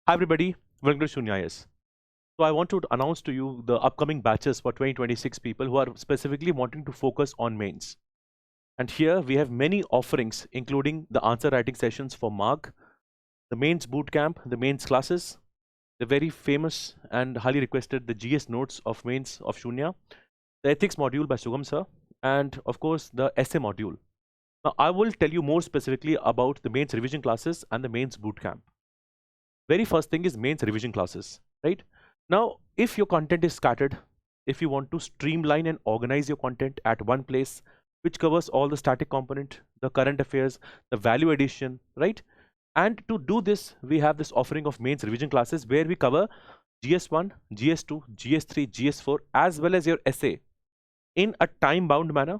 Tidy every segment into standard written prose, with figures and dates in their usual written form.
Hi everybody, welcome to Sunya IAS. So I want to announce to you the upcoming batches for 2026 people who are specifically wanting to focus on mains. And here we have many offerings, including the answer writing sessions for MAARG, the mains bootcamp, the mains classes, the very famous and highly requested the GS notes of mains of Shunya, the ethics module by Sugam sir, and of course the essay module. Now I will tell you more specifically about the mains revision classes and the mains bootcamp. Very first thing is mains revision classes, right? Now, if your content is scattered, if you want to streamline and organize your content at one place, which covers all the static component, the current affairs, the value addition, right? And to do this, we have this offering of mains revision classes where we cover GS1, GS2, GS3, GS4, as well as your essay in a time-bound manner.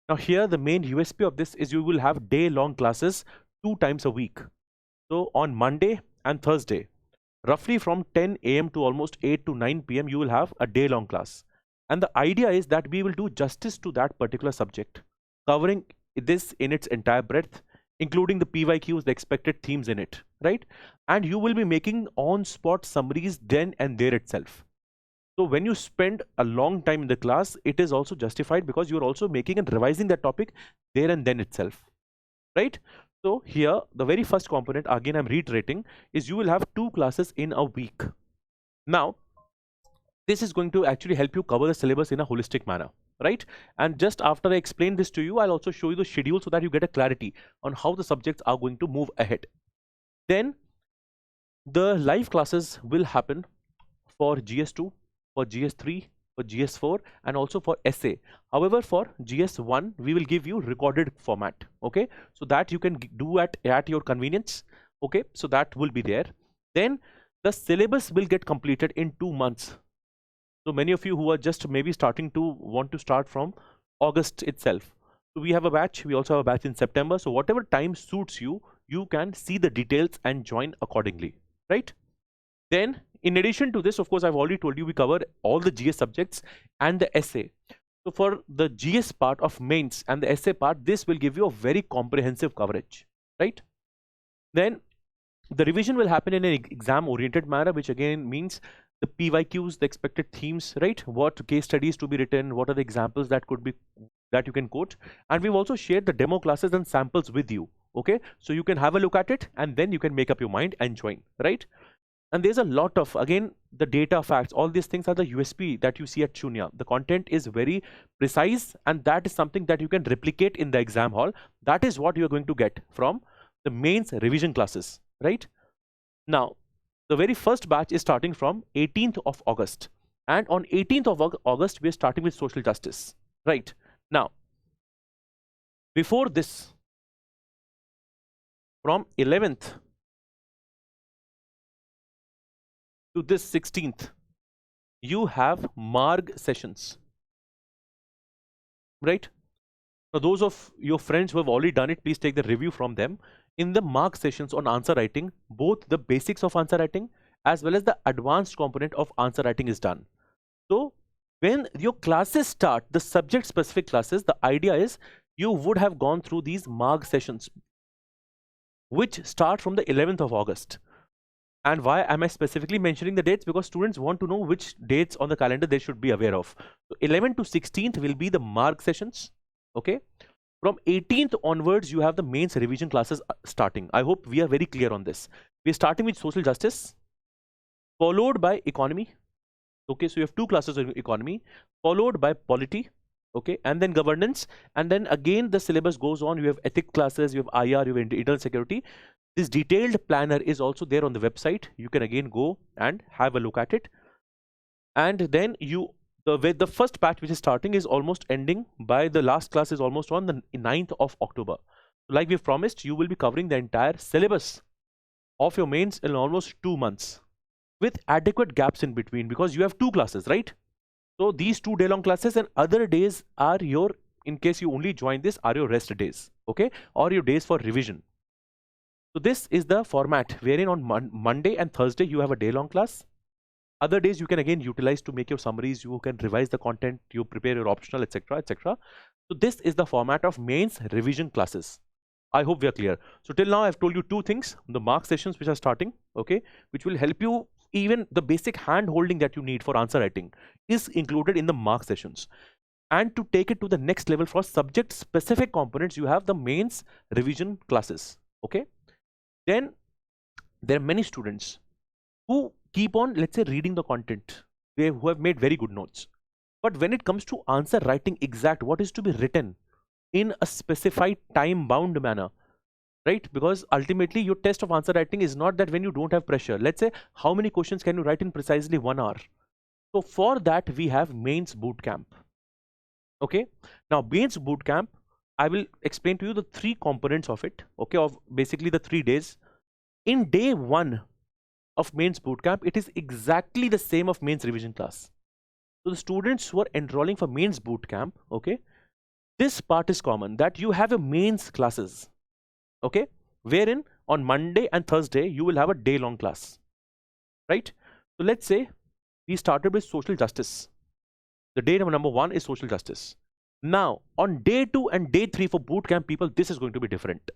Now here, the main USP of this is you will have day-long classes 2 times a week. So on Monday and Thursday, roughly from 10 a.m. to almost 8 to 9 p.m. you will have a day-long class. And the idea is that we will do justice to that particular subject, covering this in its entire breadth, including the PYQs, the expected themes in it, right? And you will be making on-spot summaries then and there itself. So when you spend a long time in the class, it is also justified because you're also making and revising that topic there and then itself, right? So here, the very first component, again I'm reiterating, is you will have 2 classes in a week. Now, this is going to actually help you cover the syllabus in a holistic manner, right? And just after I explain this to you, I'll also show you the schedule so that you get a clarity on how the subjects are going to move ahead. Then, the live classes will happen for GS2, for GS3, for GS4, and also for essay. However, for GS1, we will give you recorded format, okay? So that you can do at your convenience, okay? So that will be there. Then the syllabus will get completed in 2 months. So many of you who are just maybe starting to want to start from August itself. So we have a batch, we also have a batch in September. So whatever time suits you, you can see the details and join accordingly, right? Then, in addition to this, of course, I've already told you we cover all the GS subjects and the essay. So for the GS part of mains and the essay part, this will give you a very comprehensive coverage, right? Then the revision will happen in an exam-oriented manner, which again means the PYQs, the expected themes, right? What case studies to be written, what are the examples that could be that you can quote, and we've also shared the demo classes and samples with you, okay? So you can have a look at it and then you can make up your mind and join, right? And there's a lot of, again, the data facts, all these things are the USP that you see at Shunya. The content is very precise and that is something that you can replicate in the exam hall. That is what you're going to get from the mains revision classes, right? Now, the very first batch is starting from 18th of August. And on 18th of August, we're starting with social justice, right? Now, before this, from 11th to this 16th, you have MAARG sessions, right? Now, those of your friends who have already done it, please take the review from them. In the MAARG sessions on answer writing, both the basics of answer writing as well as the advanced component of answer writing is done. So when your classes start, the subject specific classes, the idea is you would have gone through these MAARG sessions, which start from the 11th of August. And why am I specifically mentioning the dates? Because students want to know which dates on the calendar they should be aware of. So 11th to 16th will be the MAARG sessions, okay? From 18th onwards, you have the mains revision classes starting. I hope we are very clear on this. We're starting with social justice, followed by economy. Okay, so you have 2 classes in economy, followed by polity, okay, and then governance. And then again, the syllabus goes on. You have ethics classes, you have IR, you have internal security. This detailed planner is also there on the website. You can again go and have a look at it. And then the first batch which is starting is almost ending by the last class is almost on the 9th of October. Like we've promised, you will be covering the entire syllabus of your mains in almost 2 months with adequate gaps in between because you have 2 classes, right? So these 2 day-long classes and other days are your, in case you only join this, are your rest days, okay? Or your days for revision. So this is the format wherein on Monday and Thursday you have a day-long class. Other days you can again utilize to make your summaries, you can revise the content, you prepare your optional, etc., etc. So this is the format of mains revision classes. I hope we are clear. So till now I've told you two things, the mark sessions which are starting, okay, which will help you. Even the basic hand holding that you need for answer writing is included in the mark sessions. And to take it to the next level for subject specific components, you have the mains revision classes, okay. Then there are many students who keep on, let's say, reading the content, who have made very good notes, but when it comes to answer writing exact what is to be written in a specified time bound manner, right? Because ultimately your test of answer writing is not that when you don't have pressure. Let's say, how many questions can you write in precisely 1 hour? So for that we have mains bootcamp. Okay, now mains bootcamp, I will explain to you the 3 components of it, okay, of basically the 3 days. In day 1 of mains bootcamp, it is exactly the same of mains revision class. So the students who are enrolling for mains bootcamp, okay, this part is common, that you have a mains classes, okay, wherein on Monday and Thursday you will have a day-long class, right? So let's say we started with social justice. The day number 1 is social justice. Now on day 2 and day 3 for bootcamp people, this is going to be different,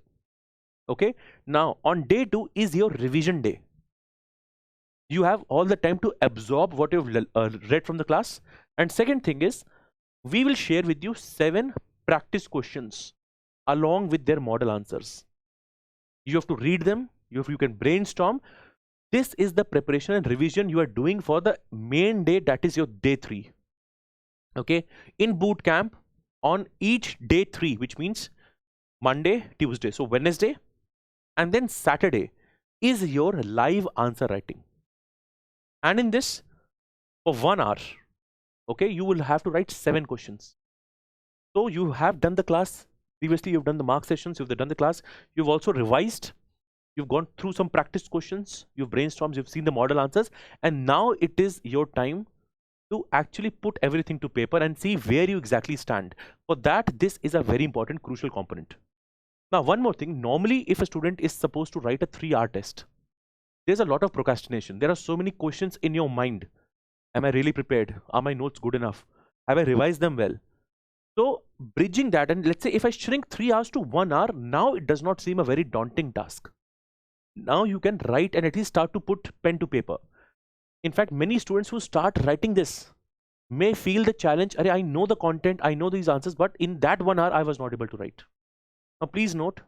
okay. Now on day 2 is your revision day. You have all the time to absorb what you've read from the class. And second thing is, we will share with you 7 practice questions along with their model answers. You have to read them, you can brainstorm. This is the preparation and revision you are doing for the main day, that is your day 3. Okay, in boot camp on each day 3, which means Monday, Tuesday, so Wednesday, and then Saturday is your live answer writing. And in this, for 1 hour, okay, you will have to write 7 questions. So you have done the class. Previously, you've done the mark sessions, you've done the class. You've also revised. You've gone through some practice questions. You've brainstormed, you've seen the model answers. And now it is your time to actually put everything to paper and see where you exactly stand. For that, this is a very important, crucial component. Now, one more thing. Normally, if a student is supposed to write a 3-hour test, there's a lot of procrastination. There are so many questions in your mind. Am I really prepared? Are my notes good enough? Have I revised them well? So bridging that, and let's say if I shrink 3 hours to 1 hour, now it does not seem a very daunting task. Now you can write and at least start to put pen to paper. In fact, many students who start writing this may feel the challenge, I know the content, I know these answers, but in that 1 hour, I was not able to write. Now please note,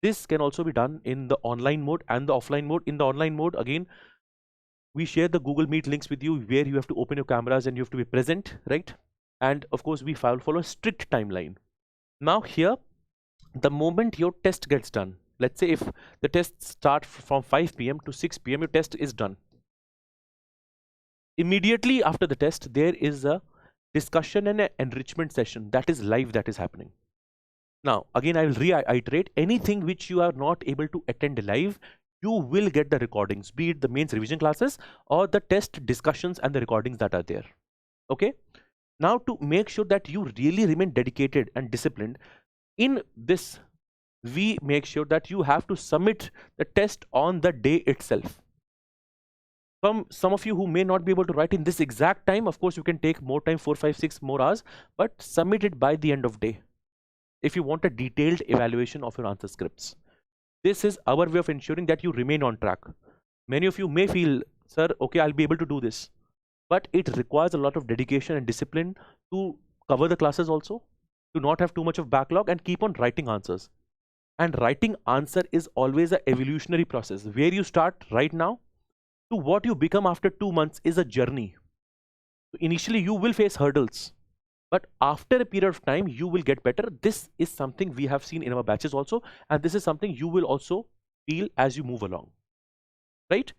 this can also be done in the online mode and the offline mode. In the online mode, again, we share the Google Meet links with you where you have to open your cameras and you have to be present, right? And of course, we follow a strict timeline. Now here, the moment your test gets done, let's say if the test starts from 5 p.m. to 6 p.m., your test is done. Immediately after the test, there is a discussion and an enrichment session that is live, that is happening. Now, again, I will reiterate, anything which you are not able to attend live, you will get the recordings, be it the mains revision classes or the test discussions and the recordings that are there. Okay. Now, to make sure that you really remain dedicated and disciplined, in this, we make sure that you have to submit the test on the day itself. Some of you who may not be able to write in this exact time, of course, you can take more time, 4, 5, 6 more hours, but submit it by the end of day if you want a detailed evaluation of your answer scripts. This is our way of ensuring that you remain on track. Many of you may feel, sir, okay, I'll be able to do this. But it requires a lot of dedication and discipline to cover the classes also, to not have too much of backlog and keep on writing answers. And writing answer is always an evolutionary process. Where you start right now to what you become after 2 months is a journey. So initially, you will face hurdles. But after a period of time, you will get better. This is something we have seen in our batches also. And this is something you will also feel as you move along. Right?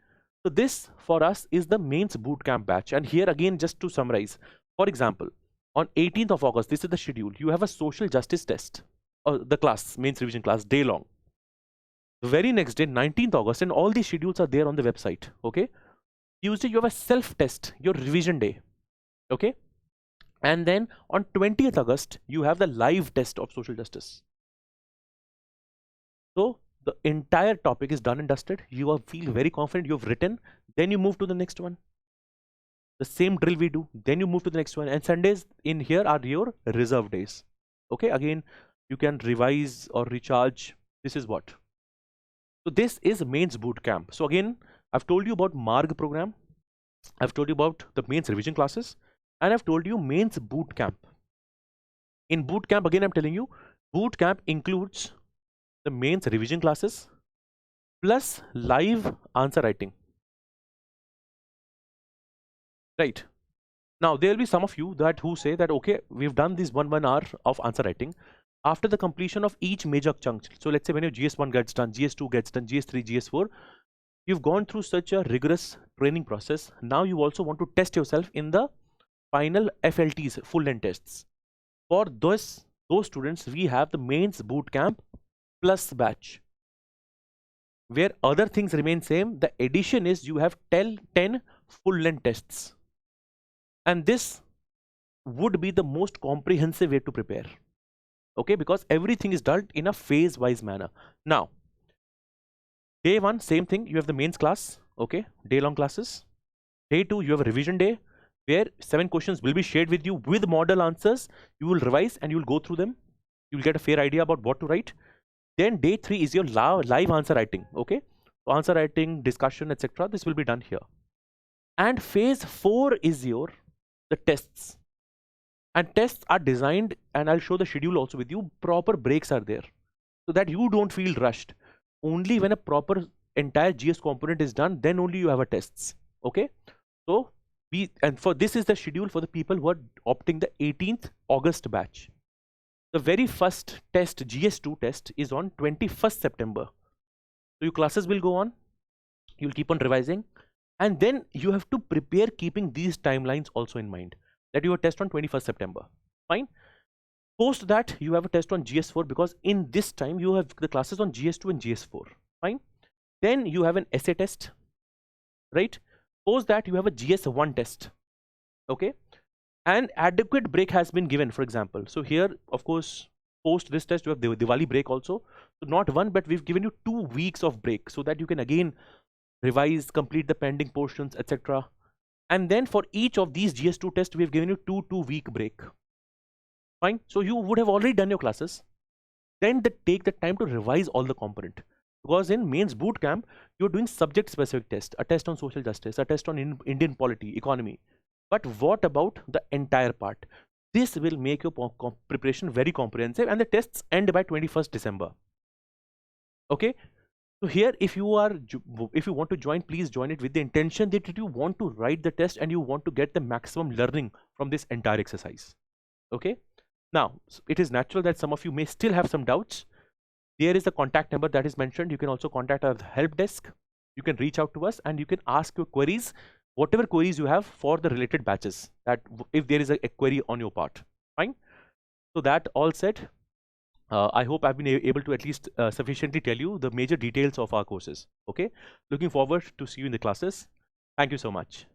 So this for us is the mains bootcamp batch. And here again, just to summarize, for example, on 18th of August, this is the schedule. You have a social justice test, or the class, mains revision class, day long. The very next day, 19th August, and all these schedules are there on the website. Okay. Tuesday, you have a self test, your revision day. Okay. And then on 20th August, you have the live test of social justice. So the entire topic is done and dusted. You feel very confident, you have written, then you move to the next one. The same drill we do, then you move to the next one. And Sundays in here are your reserve days. Okay, again, you can revise or recharge This is what. So this is mains bootcamp. So again, I've told you about MAARG program. I've told you about the mains revision classes, and I've told you mains bootcamp. In bootcamp, again, I'm telling you, bootcamp includes the mains revision classes plus live answer writing. Right. Now, there will be some of you that who say that, okay, we've done this 1 hour of answer writing. After the completion of each major chunk, so let's say when your GS1 gets done, GS2 gets done, GS3, GS4, you've gone through such a rigorous training process. Now you also want to test yourself in the final FLTs, full length tests. For those students, we have the mains bootcamp plus batch, where other things remain same. The addition is you have 10 full length tests, and this would be the most comprehensive way to prepare. Okay, because everything is done in a phase wise manner. Now, day 1, same thing, you have the mains class, okay, day long classes. Day 2, you have a revision day where 7 questions will be shared with you with model answers. You will revise and you will go through them. You will get a fair idea about what to write. Then day 3 is your live answer writing, okay, so answer writing, discussion, etc. This will be done here. And phase 4 is the tests. And tests are designed, and I'll show the schedule also with you. Proper breaks are there so that you don't feel rushed. Only when a proper entire GS component is done, then only you have a tests. Okay. So for this is the schedule for the people who are opting the 18th August batch. The very first test, GS2 test, is on 21st September. So your classes will go on. You'll keep on revising. And then you have to prepare keeping these timelines also in mind. That you have a test on 21st September. Fine. Post that, you have a test on GS4, because in this time you have the classes on GS2 and GS4. Fine. Then you have an essay test. Right. Post that, you have a GS1 test. Okay. And adequate break has been given, for example. So here, of course, post this test, you have the Diwali break also. So not 1, but we've given you 2 weeks of break so that you can again revise, complete the pending portions, etc. And then for each of these GS2 tests, we have given you 2-week break. Fine. So you would have already done your classes. Then take the time to revise all the component. Because in mains bootcamp, you're doing subject specific test, a test on social justice, a test on Indian polity, economy. But what about the entire part? This will make your preparation very comprehensive, and the tests end by 21st December. Okay. So here, if you want to join, please join it with the intention that you want to write the test and you want to get the maximum learning from this entire exercise. Okay. Now, it is natural that some of you may still have some doubts. There is a contact number that is mentioned. You can also contact our help desk. You can reach out to us and you can ask your queries, whatever queries you have for the related batches, that if there is a query on your part. Fine. So that all said, I hope I've been able to at least sufficiently tell you the major details of our courses. Okay. Looking forward to see you in the classes. Thank you so much.